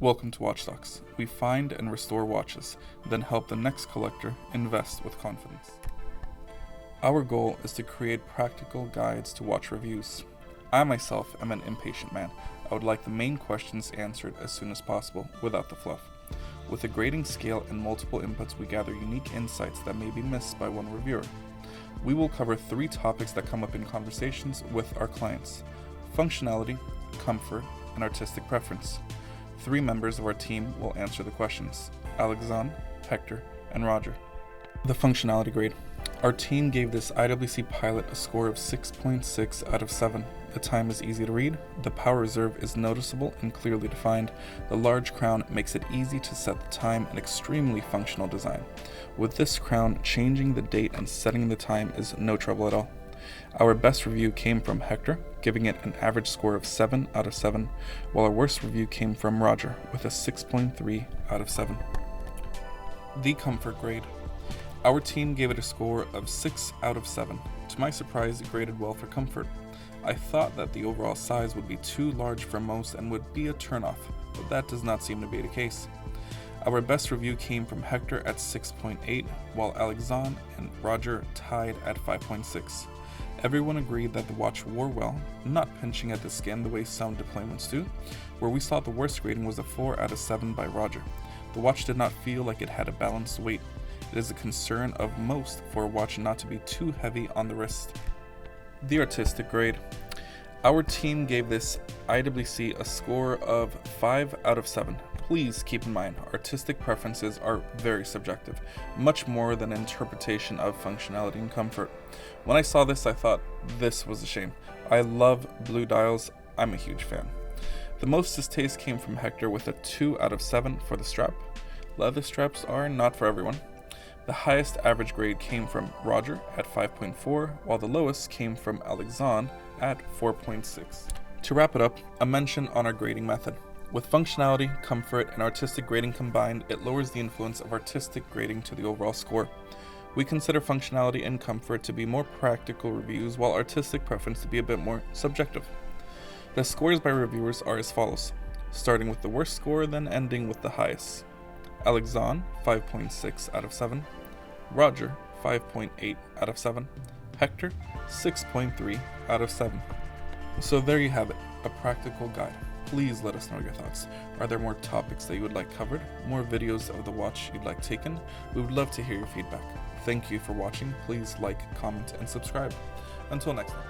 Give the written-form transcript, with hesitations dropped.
Welcome to Watchstox. We find and restore watches, then help the next collector invest with confidence. Our goal is to create practical guides to watch reviews. I myself am an impatient man. I would like the main questions answered as soon as possible, without the fluff. With a grading scale and multiple inputs, we gather unique insights that may be missed by one reviewer. We will cover 3 topics that come up in conversations with our clients: functionality, comfort, and artistic preference. 3 members of our team will answer the questions: Alexandre, Hector, and Roger. The functionality grade. Our team gave this IWC Pilot a score of 6.6 out of 7. The time is easy to read, the power reserve is noticeable and clearly defined, the large crown makes it easy to set the time, and extremely functional design. With this crown, changing the date and setting the time is no trouble at all. Our best review came from Hector, giving it an average score of 7 out of 7, while our worst review came from Roger with a 6.3 out of 7. The comfort grade. Our team gave it a score of 6 out of 7. To my surprise, it graded well for comfort. I thought that the overall size would be too large for most and would be a turnoff, but that does not seem to be the case. Our best review came from Hector at 6.8, while Alexandre and Roger tied at 5.6. Everyone agreed that the watch wore well, not pinching at the skin the way some deployments do. Where we saw the worst grading was a 4 out of 7 by Roger. The watch did not feel like it had a balanced weight. It is a concern of most for a watch not to be too heavy on the wrist. The artistic grade. Our team gave this IWC a score of 5 out of 7. Please keep in mind, artistic preferences are very subjective, much more than an interpretation of functionality and comfort. When I saw this, I thought this was a shame. I love blue dials, I'm a huge fan. The most distaste came from Hector with a 2 out of 7 for the strap. Leather straps are not for everyone. The highest average grade came from Roger at 5.4, while the lowest came from Alexandre at 4.6. To wrap it up, a mention on our grading method. With functionality, comfort, and artistic grading combined, it lowers the influence of artistic grading to the overall score. We consider functionality and comfort to be more practical reviews, while artistic preference to be a bit more subjective. The scores by reviewers are as follows, starting with the worst score, then ending with the highest. Alexandre, 5.6 out of 7. Roger, 5.8 out of 7. Hector, 6.3 out of 7. So there you have it, a practical guide. Please let us know your thoughts. Are there more topics that you would like covered? More videos of the watch you'd like taken? We would love to hear your feedback. Thank you for watching. Please like, comment, and subscribe. Until next time.